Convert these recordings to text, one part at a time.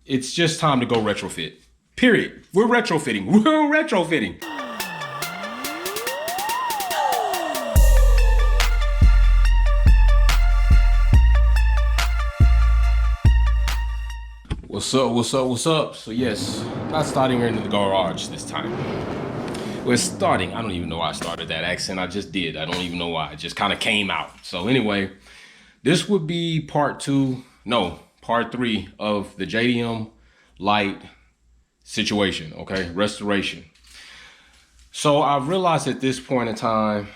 it's just time to go retrofit. Period. We're retrofitting. We're retrofitting. What's up, what's up, what's up? So yes, not starting here in the garage this time. We're starting, I don't even know why I started that accent. I just did. I don't even know why. It just kind of came out. So anyway, this would be part 3 of the JDM light situation, okay? Restoration. So I've realized at this point in time,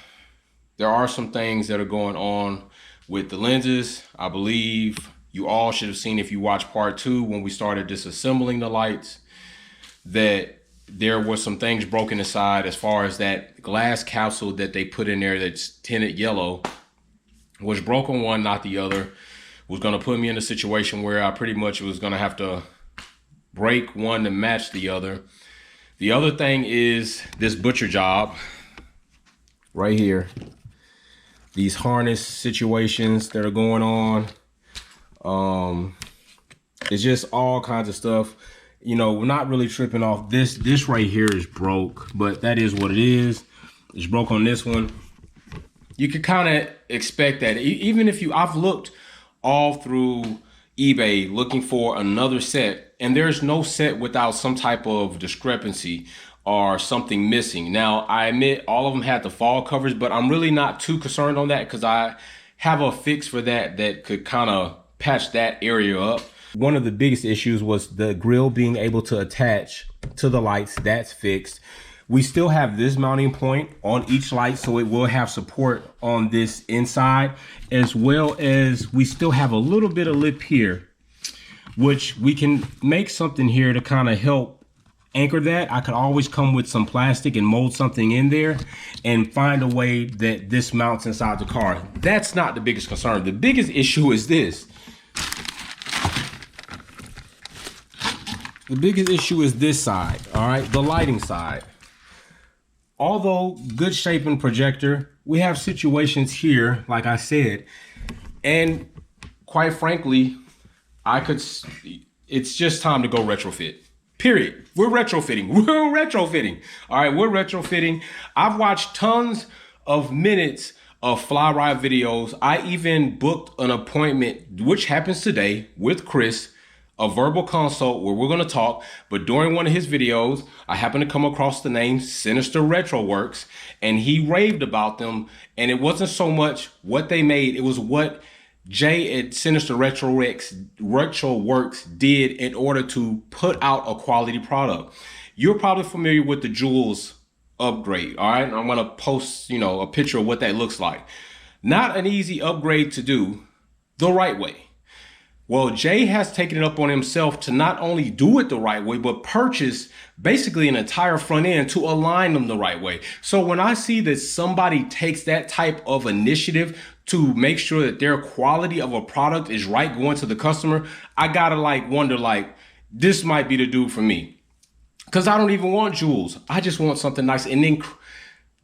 there are some things that are going on with the lenses. I believe you all should have seen, if you watched part 2 when we started disassembling the lights, that there were some things broken inside as far as that glass capsule that they put in there that's tinted yellow was broken, one, not the other. Was gonna put me in a situation where I pretty much was gonna have to break one to match the other. The other thing is this butcher job right here. These harness situations that are going on. It's just all kinds of stuff. You know, we're not really tripping off this. This right here is broke, but that is what it is. It's broke on this one. You could kind of expect that. Even if I've looked all through eBay looking for another set, and there's no set without some type of discrepancy or something missing. Now, I admit all of them had the fall covers, but I'm really not too concerned on that because I have a fix for that could kind of patch that area up. One of the biggest issues was the grill being able to attach to the lights. That's fixed. We still have this mounting point on each light, so it will have support on this inside, as well as we still have a little bit of lip here, which we can make something here to kind of help anchor that. I could always come with some plastic and mold something in there and find a way that this mounts inside the car. That's not the biggest concern. The biggest issue is this. The biggest issue is this side, all right, the lighting side. Although good shape and projector, we have situations here, like I said, and quite frankly, it's just time to go retrofit. Period. We're retrofitting. We're retrofitting. All right, we're retrofitting. I've watched tons of minutes of fly ride videos. I even booked an appointment, which happens today, with Chris, a verbal consult where we're going to talk. But during one of his videos, I happened to come across the name Sinister Retro Works, and he raved about them. And it wasn't so much what they made, it was what Jay at Sinister Retro Works did in order to put out a quality product. You're probably familiar with the Jules upgrade, all right? I'm going to post, a picture of what that looks like. Not an easy upgrade to do the right way. Well, Jay has taken it up on himself to not only do it the right way, but purchase basically an entire front end to align them the right way. So when I see that somebody takes that type of initiative to make sure that their quality of a product is right going to the customer, I gotta wonder, this might be the dude for me. Cause I don't even want jewels. I just want something nice. And then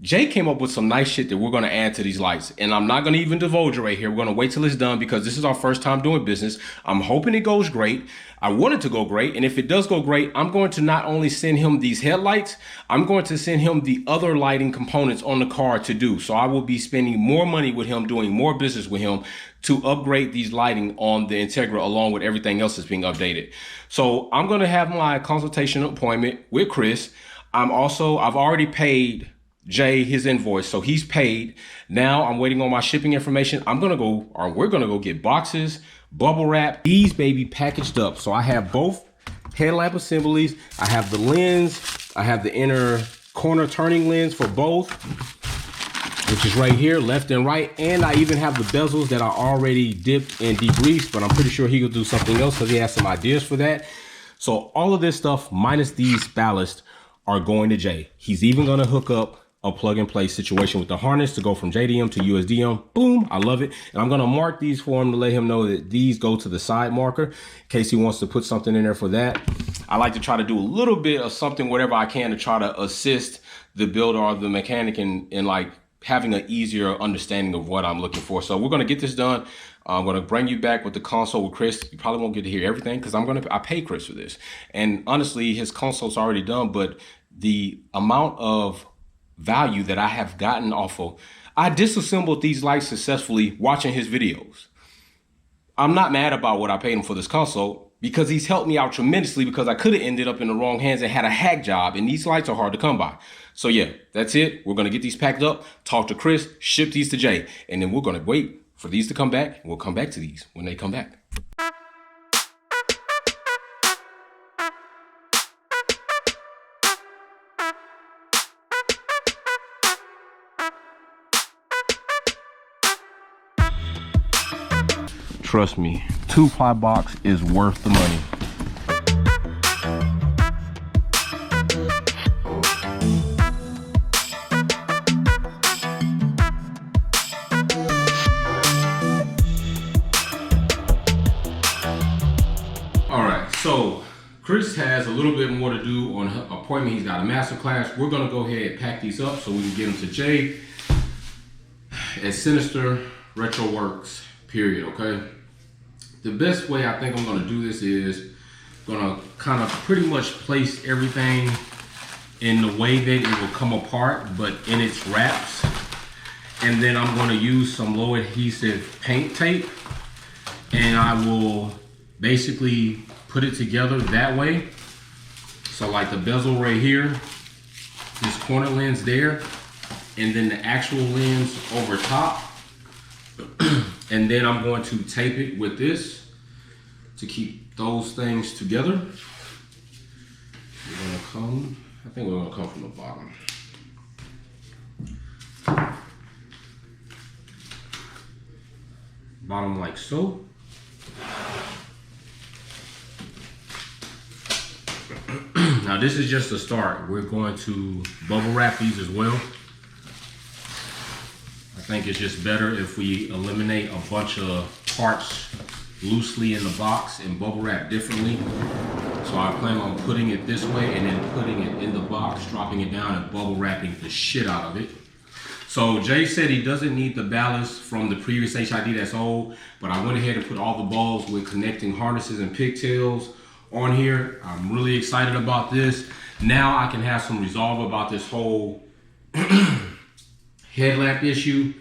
Jay came up with some nice shit that we're going to add to these lights. And I'm not going to even divulge it right here. We're going to wait till it's done because this is our first time doing business. I'm hoping it goes great. I want it to go great. And if it does go great, I'm going to not only send him these headlights, I'm going to send him the other lighting components on the car to do. So I will be spending more money with him, doing more business with him to upgrade these lighting on the Integra along with everything else that's being updated. So I'm going to have my consultation appointment with Chris. I've already paid Jay his invoice, so he's paid. Now I'm waiting on my shipping information. we're gonna go get boxes, bubble wrap, these baby packaged up. So I have both headlamp assemblies. I have the lens. I have the inner corner turning lens for both, which is right here, left and right. And I even have the bezels that are already dipped and degreased, but I'm pretty sure he could do something else because he has some ideas for that. So all of this stuff minus these ballasts are going to Jay. He's even gonna hook up a plug and play situation with the harness to go from JDM to USDM. Boom, I love it. And I'm gonna mark these for him to let him know that these go to the side marker in case he wants to put something in there for that. I like to try to do a little bit of something, whatever I can, to try to assist the builder or the mechanic in having an easier understanding of what I'm looking for. So we're gonna get this done. I'm gonna bring you back with the console with Chris. You probably won't get to hear everything because I pay Chris for this. And honestly, his console's already done, but the amount of value that I have gotten off of, I disassembled these lights successfully watching his videos. I'm not mad about what I paid him for this console because he's helped me out tremendously, because I could have ended up in the wrong hands and had a hack job, and these lights are hard to come by. So yeah, that's it. We're gonna get these packed up, talk to Chris, ship these to Jay, and then we're gonna wait for these to come back. We'll come back to these when they come back. Trust me, 2-ply box is worth the money. All right, so Chris has a little bit more to do on her appointment. He's got a master class. We're gonna go ahead and pack these up so we can get them to Jay at Sinister Retro Works, period, okay? The best way I think I'm gonna do this is gonna kind of pretty much place everything in the way that it will come apart, but in its wraps. And then I'm gonna use some low adhesive paint tape, and I will basically put it together that way. So like the bezel right here, this corner lens there, and then the actual lens over top. And then I'm going to tape it with this to keep those things together. We're gonna come, I think we're gonna come from the bottom. Bottom like so. Now this is just a start. We're going to bubble wrap these as well. I think it's just better if we eliminate a bunch of parts loosely in the box and bubble wrap differently. So I plan on putting it this way and then putting it in the box, dropping it down and bubble wrapping the shit out of it. So Jay said he doesn't need the ballast from the previous HID that's old, but I went ahead and put all the balls with connecting harnesses and pigtails on here. I'm really excited about this. Now I can have some resolve about this whole headlamp issue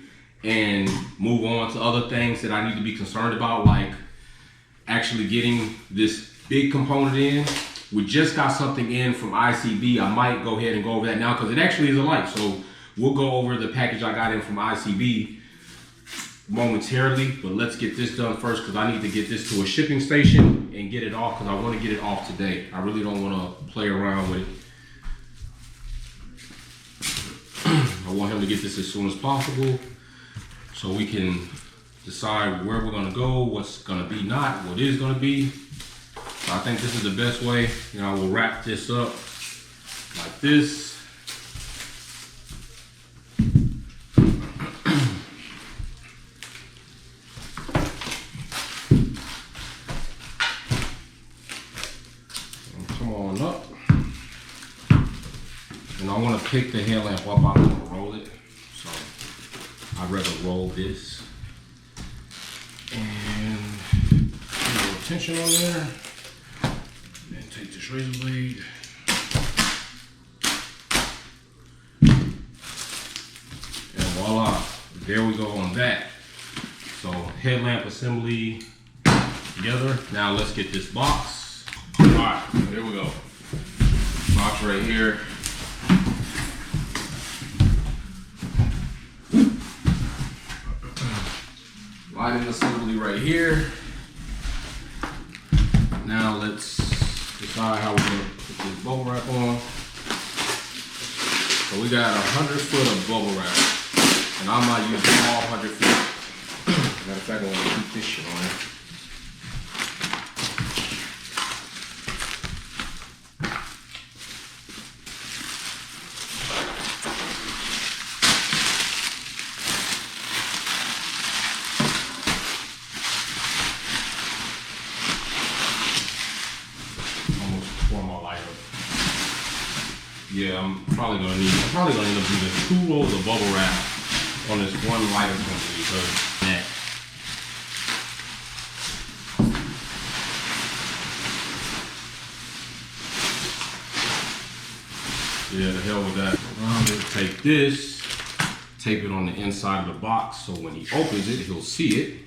and move on to other things that I need to be concerned about, like actually getting this big component in. We just got something in from ICB. I might go ahead and go over that now because it actually is a light. So we'll go over the package I got in from ICB momentarily, but let's get this done first because I need to get this to a shipping station and get it off, because I want to get it off today. I really don't want to play around with it. I want him to get this as soon as possible so we can decide where we're gonna go, what's gonna be not, what is gonna be. So I think this is the best way. You know, we'll wrap this up like this. Come on up. And I want to pick the headlamp up. I don't want to roll it, so I'd rather roll this. And put a little tension on there. And take this razor blade. And voila, there we go on that. So headlamp assembly together. Now let's get this box. All right, here we go. Box right here. Lighting assembly right here. Now let's decide how we're gonna put this bubble wrap on. So we got 100 foot of bubble wrap, and I might use all 100 feet. Matter of fact, I want to keep this shit on. Yeah, I'm probably gonna end up using 2 rolls of bubble wrap on this one light assembly because that. Yeah, the hell with that. I'm gonna take this, tape it on the inside of the box so when he opens it, he'll see it.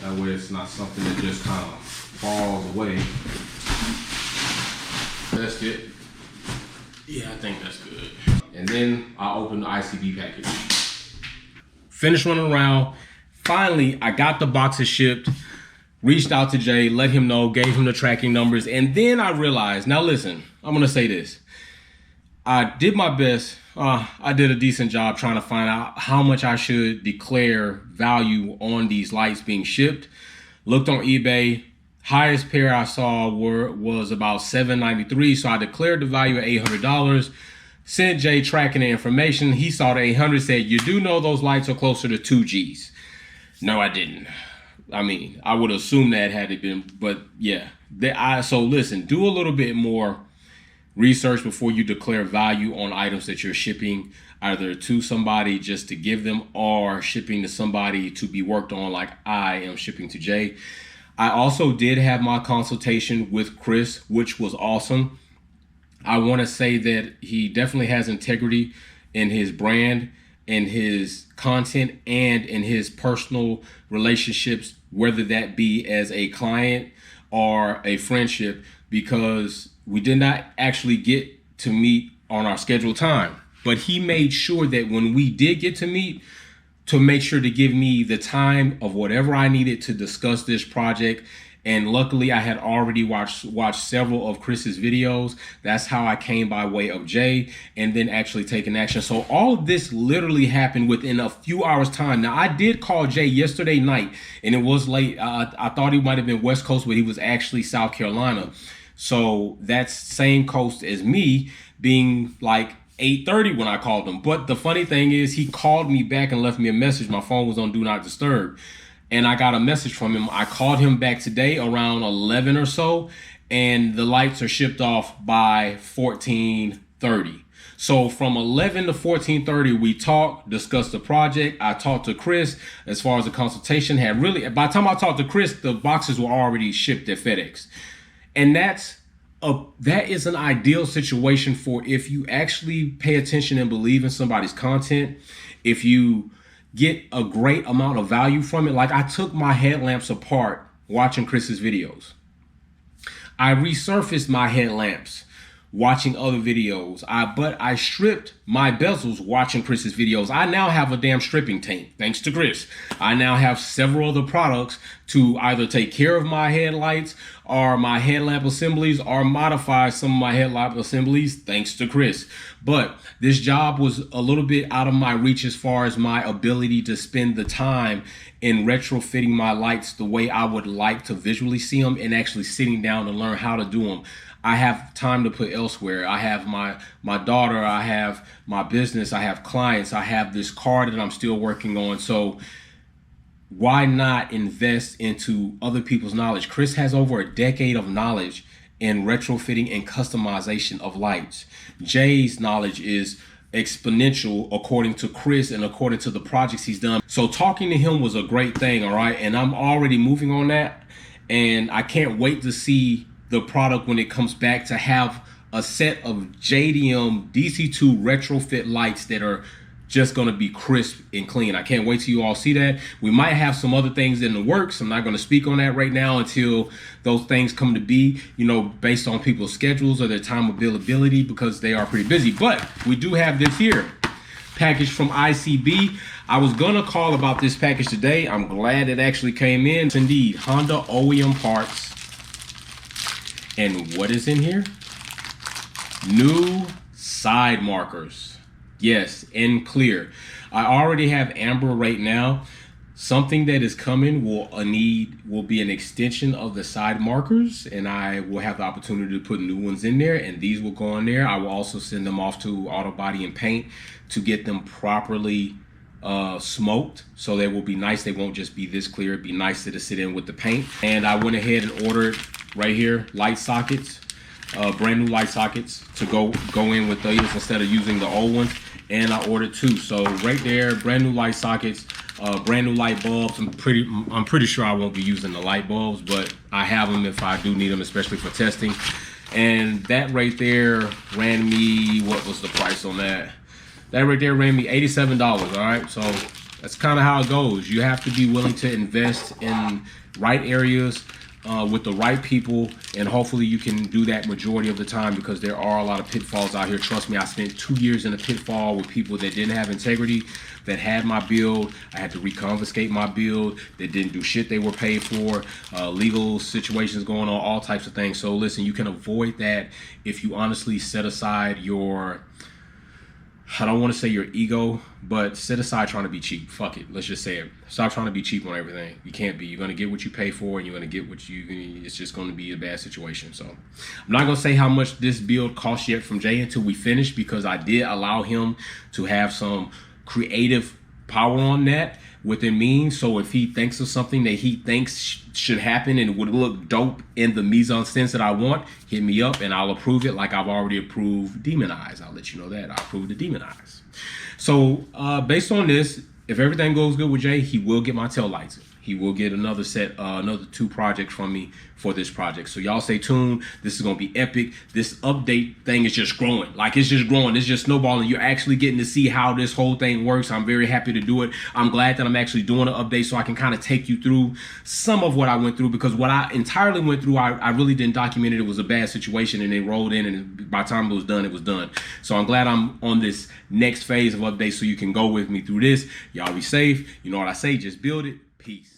That way it's not something that just kind of falls away. Test it. Yeah, I think that's good. And then I'll open the ICB package. Finished running around. Finally, I got the boxes shipped, reached out to Jay, let him know, gave him the tracking numbers. And then I realized, now listen, I'm gonna say this. I did my best. I did a decent job trying to find out how much I should declare value on these lights being shipped. Looked on eBay. Highest pair I saw was about $793, so I declared the value at $800. Sent Jay tracking the information. He saw the 800, said, "You do know those lights are closer to 2 G's." No, I didn't. I mean, I would assume that had it been, but yeah. So listen, do a little bit more research before you declare value on items that you're shipping, either to somebody just to give them or shipping to somebody to be worked on, like I am shipping to Jay. I also did have my consultation with Chris, which was awesome. I want to say that he definitely has integrity in his brand, in his content, and in his personal relationships, whether that be as a client or a friendship, because we did not actually get to meet on our scheduled time. But he made sure that when we did get to meet, to make sure to give me the time of whatever I needed to discuss this project. And luckily I had already watched several of Chris's videos. That's how I came by way of Jay, and then actually taking action. So all of this literally happened within a few hours time. Now I did call Jay yesterday night and it was late. I thought he might've been West Coast, but he was actually South Carolina. So that's same coast as me, being like 8:30 when I called him. But the funny thing is he called me back and left me a message. My phone was on Do Not Disturb. And I got a message from him. I called him back today around 11 or so, and the lights are shipped off by 14:30. So from 11 to 14:30, we talked, discussed the project. I talked to Chris as far as the consultation. By the time I talked to Chris, the boxes were already shipped at FedEx. And that is an ideal situation for if you actually pay attention and believe in somebody's content, if you get a great amount of value from it. Like I took my headlamps apart watching Chris's videos. I resurfaced my headlamps watching other videos. But I stripped my bezels watching Chris's videos. I now have a damn stripping tank, thanks to Chris. I now have several other products to either take care of my headlights or my headlamp assemblies or modify some of my headlamp assemblies, thanks to Chris. But this job was a little bit out of my reach as far as my ability to spend the time in retrofitting my lights the way I would like to visually see them and actually sitting down to learn how to do them. I have time to put elsewhere. I have my daughter, I have my business, I have clients, I have this car that I'm still working on. So why not invest into other people's knowledge? Chris has over a decade of knowledge in retrofitting and customization of lights. Jay's knowledge is exponential according to Chris and according to the projects he's done. So talking to him was a great thing, all right? And I'm already moving on that. And I can't wait to see the product when it comes back, to have a set of JDM DC2 retrofit lights that are just going to be crisp and clean. I can't wait till you all see that. We might have some other things in the works. I'm not going to speak on that right now until those things come to be, based on people's schedules or their time availability, because they are pretty busy. But we do have this here package from ICB. I was going to call about this package today. I'm glad it actually came in. It's indeed Honda OEM parts. And what is in here? New side markers. Yes, in clear. I already have amber right now. Something that is coming will be an extension of the side markers, and I will have the opportunity to put new ones in there, and these will go in there. I will also send them off to Auto Body and Paint to get them properly smoked, so they will be nice. They won't just be this clear. It'd be nicer to sit in with the paint. And I went ahead and ordered right here light sockets, brand new light sockets to go in with these instead of using the old ones. And I ordered 2. So right there, brand new light sockets, brand new light bulbs. I'm pretty sure I won't be using the light bulbs, but I have them if I do need them, especially for testing. And that right there ran me, what was the price on that? That right there ran me $87, all right? So that's kind of how it goes. You have to be willing to invest in right areas with the right people, and hopefully you can do that majority of the time, because there are a lot of pitfalls out here. Trust me, I spent 2 years in a pitfall with people that didn't have integrity, that had my build. I had to reconfiscate my build, that didn't do shit they were paid for, legal situations going on, all types of things. So listen, you can avoid that if you honestly set aside your, I don't want to say your ego, but set aside trying to be cheap. Fuck it. Let's just say it. Stop trying to be cheap on everything. You can't be. You're going to get what you pay for, and you're going to get what it's just going to be a bad situation. So I'm not going to say how much this build costs yet from Jay until we finish, because I did allow him to have some creative power on that within means. So if he thinks of something that he thinks should happen and would look dope in the mise-en-scène that I want, hit me up and I'll approve it, like I've already approved Demon Eyes. I'll let you know that I approved the Demon Eyes. So based on this, if everything goes good with Jay, he will get my tail lights. He will get another set, another 2 projects from me for this project. So y'all stay tuned. This is gonna be epic. This update thing is just growing. Like, it's just growing. It's just snowballing. You're actually getting to see how this whole thing works. I'm very happy to do it. I'm glad that I'm actually doing an update so I can kind of take you through some of what I went through, because what I entirely went through, I really didn't document it. It was a bad situation, and they rolled in, and by the time it was done, it was done. So I'm glad I'm on this next phase of updates so you can go with me through this. Y'all be safe. You know what I say, just build it. Peace.